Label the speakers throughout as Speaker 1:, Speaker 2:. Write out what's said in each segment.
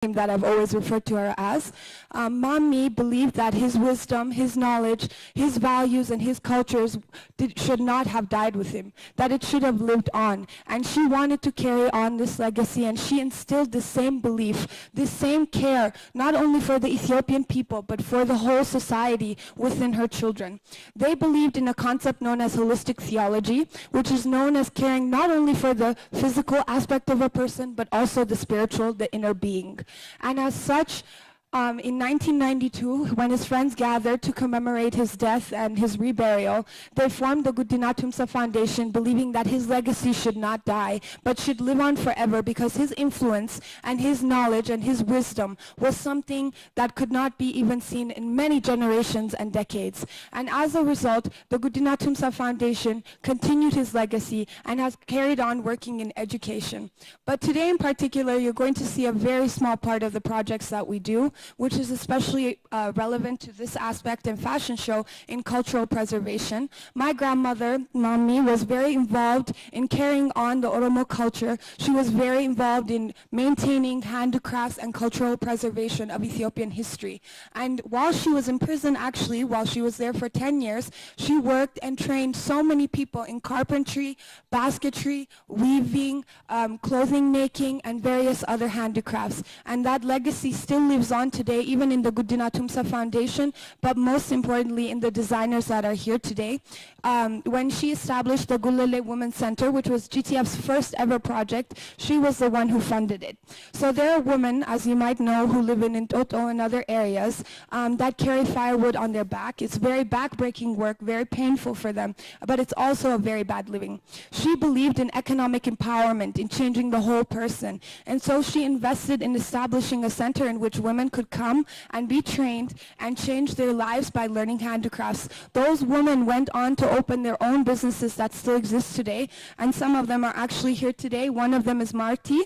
Speaker 1: that I've always referred to her as. Mommy believed that his wisdom, his knowledge, his values, and his cultures should not have died with him, that it should have lived on. And she wanted to carry on this legacy, and she instilled the same belief, this same care, not only for the Ethiopian people, but for the whole society within her children. They believed in a concept known as holistic theology, which is known as caring not only for the physical aspect of a person, but also the spiritual, the inner being. And as such, in 1992, when his friends gathered to commemorate his death and his reburial, they formed the Guddina Tumsa Foundation, believing that his legacy should not die, but should live on forever, because his influence and his knowledge and his wisdom was something that could not be even seen in many generations and decades. And as a result, the Guddina Tumsa Foundation continued his legacy and has carried on working in education. But today in particular, you're going to see a very small part of the projects that we do, which is especially relevant to this aspect in fashion show in cultural preservation. My grandmother, Mommy, was very involved in carrying on the Oromo culture. She was very involved in maintaining handicrafts and cultural preservation of Ethiopian history. And while she was in prison, actually, while she was there for 10 years, she worked and trained so many people in carpentry, basketry, weaving, clothing making, and various other handicrafts. And that legacy still lives on today, even in the Guddina Tumsa Foundation, but most importantly in the designers that are here today. When she established the Gulale Women's Center, which was GTF's first ever project, she was the one who funded it. So there are women, as you might know, who live in Toto and other areas that carry firewood on their back. It's very back-breaking work, very painful for them, but it's also a very bad living. She believed in economic empowerment, in changing the whole person, and so she invested in establishing a center in which women could come and be trained and change their lives by learning handicrafts. Those women went on to open their own businesses that still exist today, and some of them are actually here today. One of them is Marti.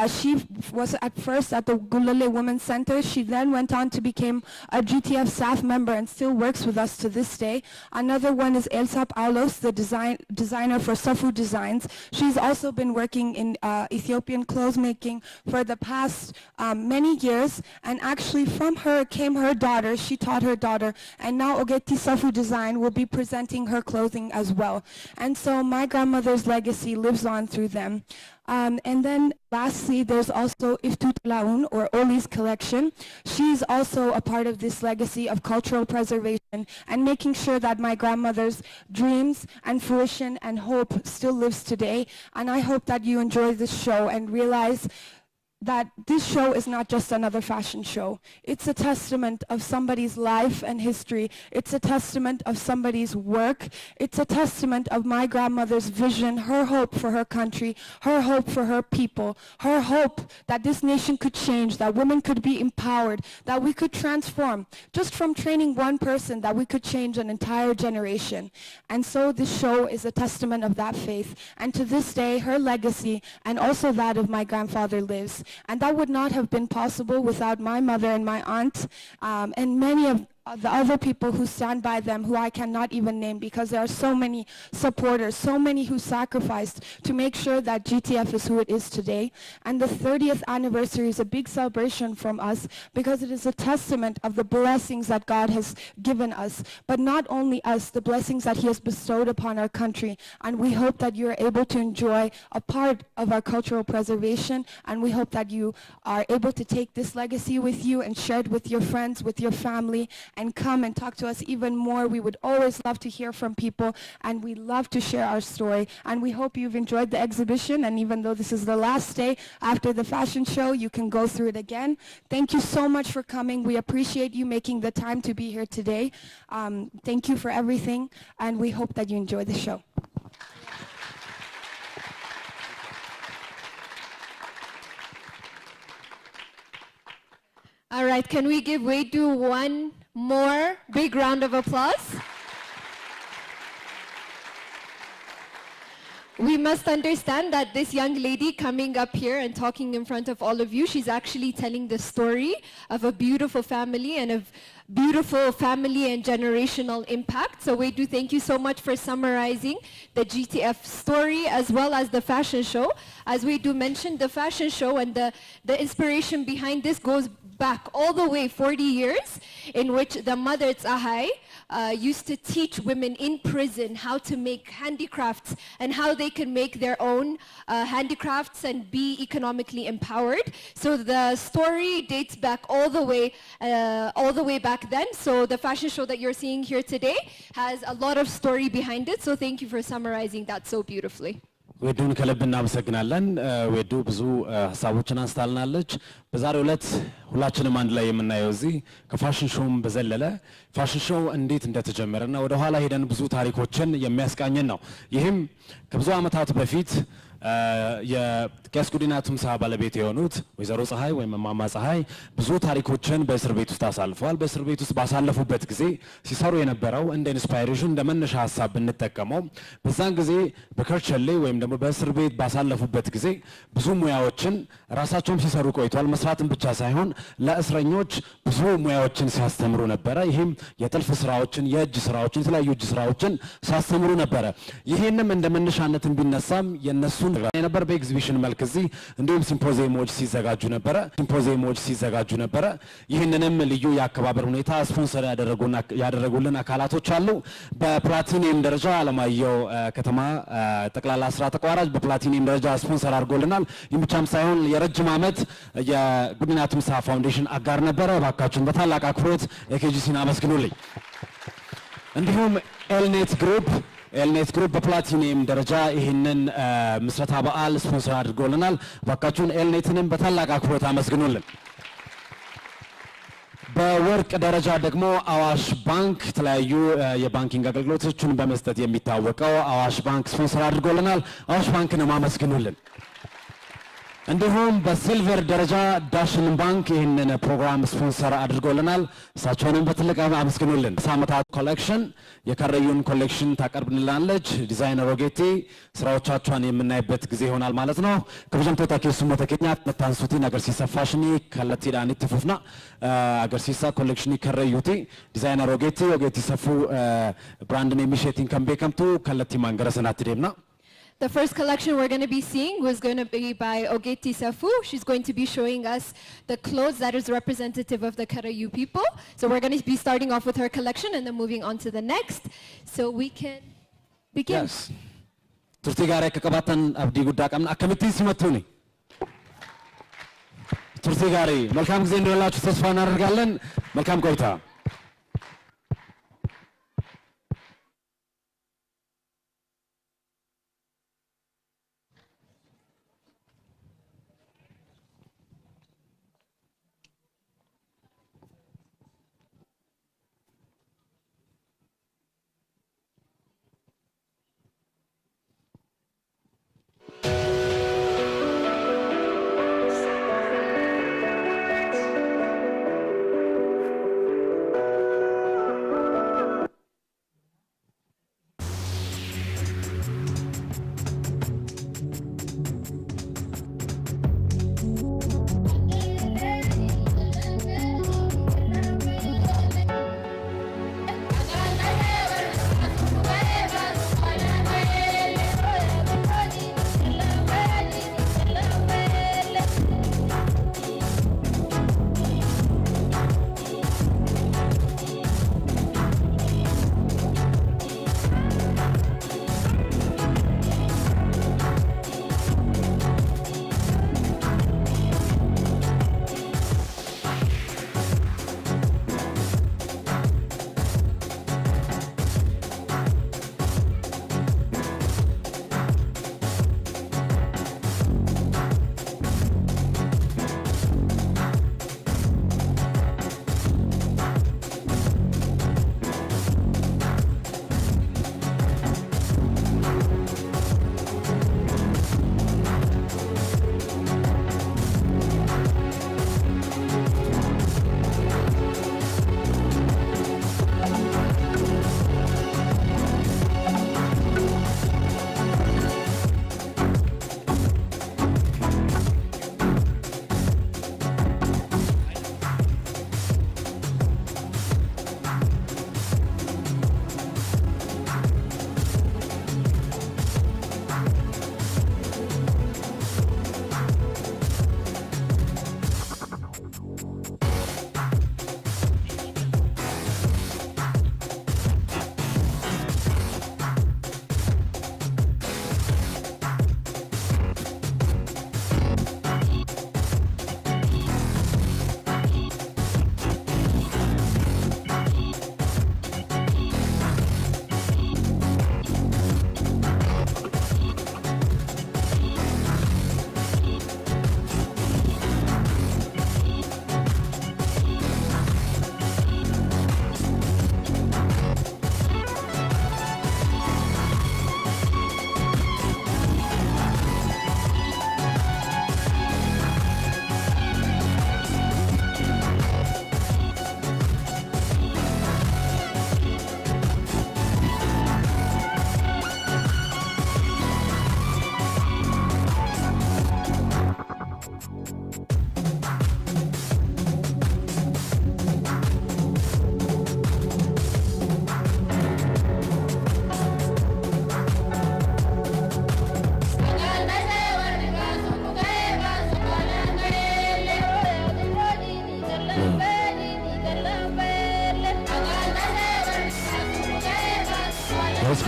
Speaker 1: She was at first at the Gulale Women's Center. She then went on to become a GTF staff member and still works with us to this day. Another one is Elsa Paulos, the designer for Safu Designs. She's also been working in Ethiopian clothes making for the past many years, and actually from her came her daughter. She taught her daughter, and now Ogeti Safu Design will be presenting her clothing as well. And so my grandmother's legacy lives on through them. And then lastly, there's also Iftut Laun, or Oli's collection. She's also a part of this legacy of cultural preservation and making sure that my grandmother's dreams and fruition and hope still lives today. And I hope that you enjoy this show and realize that this show is not just another fashion show. It's a testament of somebody's life and history. It's a testament of somebody's work. It's a testament of my grandmother's vision, her hope for her country, her hope for her people, her hope that this nation could change, that women could be empowered, that we could transform. Just from training one person, that we could change an entire generation. And so this show is a testament of that faith. And to this day, her legacy and also that of my grandfather lives. And that would not have been possible without my mother and my aunt and many of the other people who stand by them, who I cannot even name, because there are so many supporters, so many who sacrificed to make sure that GTF is who it is today. And the 30th anniversary is a big celebration from us, because it is a testament of the blessings that God has given us, but not only us, the blessings that he has bestowed upon our country. And we hope that you're able to enjoy a part of our cultural preservation, and we hope that you are able to take this legacy with you and share it with your friends, with your family, and come and talk to us even more. We would always love to hear from people, and we love to share our story. And we hope you've enjoyed the exhibition, and even though this is the last day after the fashion show, you can go through it again. Thank you so much for coming. We appreciate you making the time to be here today. Thank you for everything, and we hope that you enjoy the show.
Speaker 2: All right, can we give way to one more big round of applause? We must understand that this young lady coming up here and talking in front of all of you, she's actually telling the story of a beautiful family and of beautiful family and generational impact. So we do thank you so much for summarizing the GTF story as well as the fashion show. As we do mention, the fashion show and the inspiration behind this goes back all the way 40 years, in which the mother Tsahai used to teach women in prison how to make handicrafts and how they can make their own handicrafts and be economically empowered. So the story dates back all the way back then. So the fashion show that you're seeing here today has a lot of story behind it. So thank you for summarizing that so beautifully.
Speaker 3: ዌዱን ከልብ እናመሰግናለን። ዌዱ ብዙ ሀሳቦችን አንስታልናለች። በዛሬው ዕለት ሁላችንም አንድ ላይ የምናየው እዚህ ከፋሽን ሾውም በዘለለ ፋሽን ሾው እንዴት እንደተጀመረና ወደ ኋላ ሄደን ብዙ ታሪኮችን የሚያስቃኝን ነው። ይህም ከብዙ ዓመታት በፊት የቄስ ጉዲና ቱምሳ ባለቤት የሆኑት ወይዘሮ ፀሐይ ወይም እማማ ፀሐይ ብዙ ታሪኮችን በእስር ቤት ውስጥ አሳልፈዋል። በእስር ቤት ውስጥ ባሳለፉበት ጊዜ ሲሰሩ የነበረው እንደ ኢንስፓይሬሽን እንደ መነሻ ሀሳብ ብንጠቀመው በዛን ጊዜ በከርቸሌ ወይም ደግሞ በእስር ቤት ባሳለፉበት ጊዜ ብዙ ሙያዎችን ራሳቸውም ሲሰሩ ቆይቷል። መስራትን ብቻ ሳይሆን ለእስረኞች ብዙ ሙያዎችን ሲያስተምሩ ነበረ። ይህም የጥልፍ ስራዎችን፣ የእጅ ስራዎችን፣ የተለያዩ እጅ ስራዎችን ሲያስተምሩ ነበረ። ይህንም እንደ መነሻነትን ቢነሳም የነሱን የነበር በኤግዚቢሽን መልክ እዚህ እንዲሁም ሲምፖዚየሞች ሲዘጋጁ ነበረ። ይህንንም ልዩ የአከባበር ሁኔታ ስፖንሰር ያደረጉልን አካላቶች አሉ። በፕላቲኒየም ደረጃ አለማየሁ ከተማ ጠቅላላ ስራ ተቋራጭ በፕላቲኒየም ደረጃ ስፖንሰር አድርጎልናል። ይህም ብቻም ሳይሆን የረጅም ዓመት የጉዲና ቱምሳ ፋውንዴሽን አጋር ነበረ። እባካችሁን በታላቅ አክብሮት ኤኬጂሲን አመስግኑልኝ። እንዲሁም ኤልኔት ግሩፕ በፕላቲኒየም ደረጃ ይህንን ምስረታ በዓል ስፖንሰር አድርጎልናል። እባካችሁን ኤልኔትንም በታላቅ አክብሮት አመስግኑልን። በወርቅ ደረጃ ደግሞ አዋሽ ባንክ የተለያዩ የባንኪንግ አገልግሎቶችን በመስጠት የሚታወቀው አዋሽ ባንክ ስፖንሰር አድርጎልናል። አዋሽ ባንክንም አመስግኑልን። እንዲሁም በሲልቨር ደረጃ ዳሽን ባንክ ይህንን ፕሮግራም ስፖንሰር አድርጎልናል። እሳቸውንም በትልቅ አመስግኑልን። ሳመታት ኮሌክሽን የከረዩን ኮሌክሽን ታቀርብልናለች። ዲዛይነር ኦጌቲ ስራዎቻቸውን የምናይበት ጊዜ ይሆናል ማለት ነው። ከብጀምቶ ታኬሱ ሞተከኛት መታንሱቲ ነገር ሲሰፋሽኒ ከለቲ ዳኒ ትፉፍና አገርሲሳ ኮሌክሽን ከረዩቲ ዲዛይነር ኦጌቲ ሰፉ ብራንድን የሚሸቲን ከምቤከምቱ ከለቲ ማንገረሰናት ደምና
Speaker 2: The first collection we're going to be seeing was going to be by Ogeti Safu. She's going to be showing us the clothes that is representative of the Karayu people. So we're going to be starting off with her collection and then moving on to the next. So we can begin.
Speaker 3: Yes. Turti gare kakabatan abdi gudda kamna akamitti simatuni. Turti gare መልካም ጊዜ እንደላችሁ ተስፋ እናደርጋለን። መልካም ቆይታ።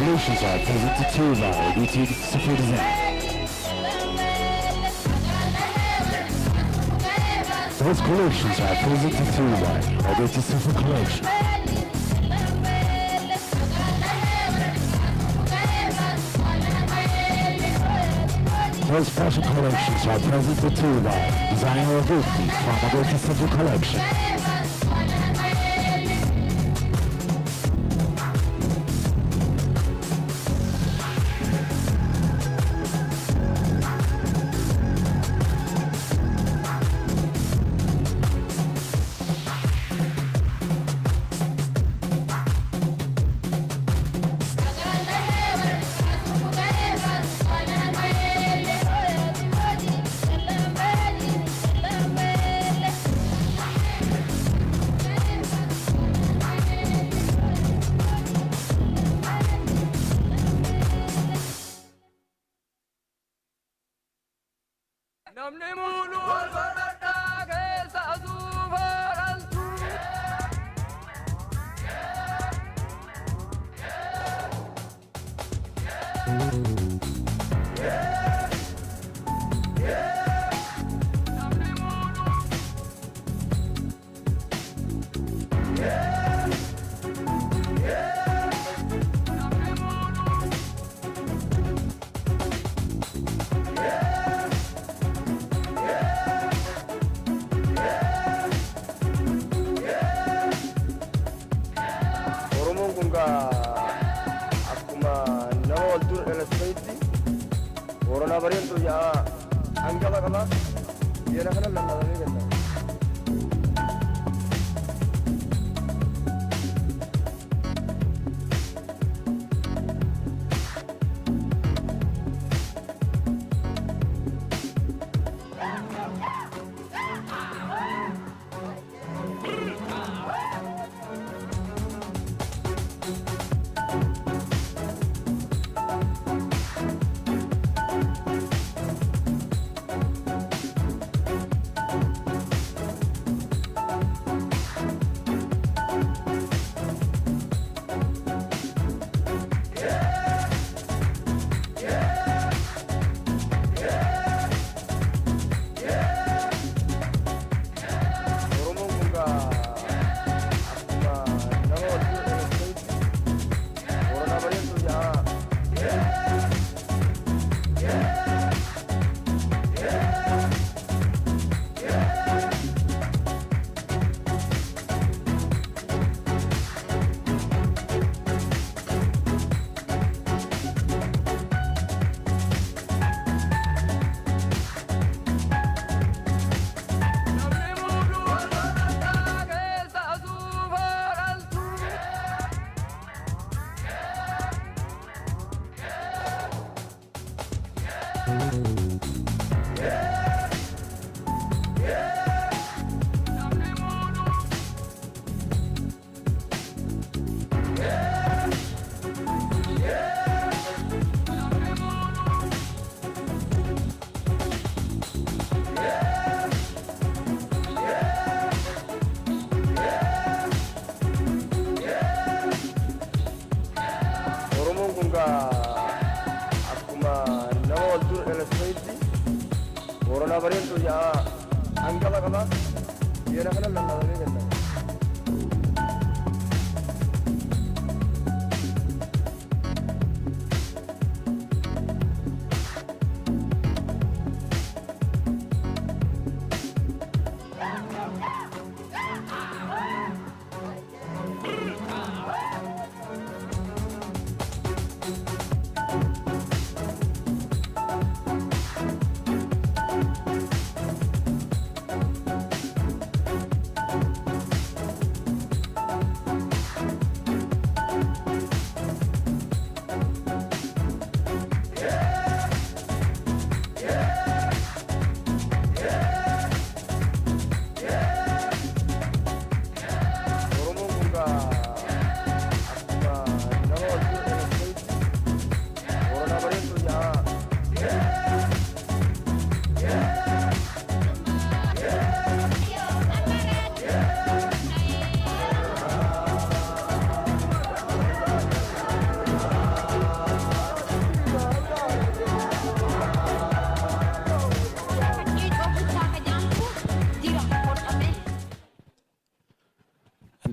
Speaker 3: collections are presented to you by GTF 30th. Those collections are presented to you by GTF collection. Those fashion collections are presented to you by designer Gucci from the GTF collection.
Speaker 4: namni mulu wal godhadhaa keessa asuu baadhaltu. Oromoon kun akkuma nama wal dura dhalatanitti Boronaa bareedduu yaa hangaba qaba yeena kana lallaatamee kenna. Oromoon kun akkuma nama wal dura dhalatanitti Boronaa bareedduu yaa hangaba qaba yeena kana lallaatamee kenna.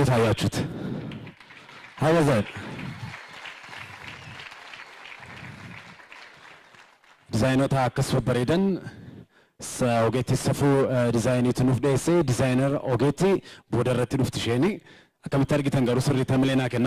Speaker 3: እንዴት አያችሁት? How was that? ዲዛይኖታ አከስፈ በሬደን ኦጌቲ ሰፉ ዲዛይኒቱ ኑፍ ደሴ ዲዛይነር ኦጌቲ ቦደረቲ ዱፍት ሼኒ አከምታርጊተን ገሩ ስሪ ተምሌና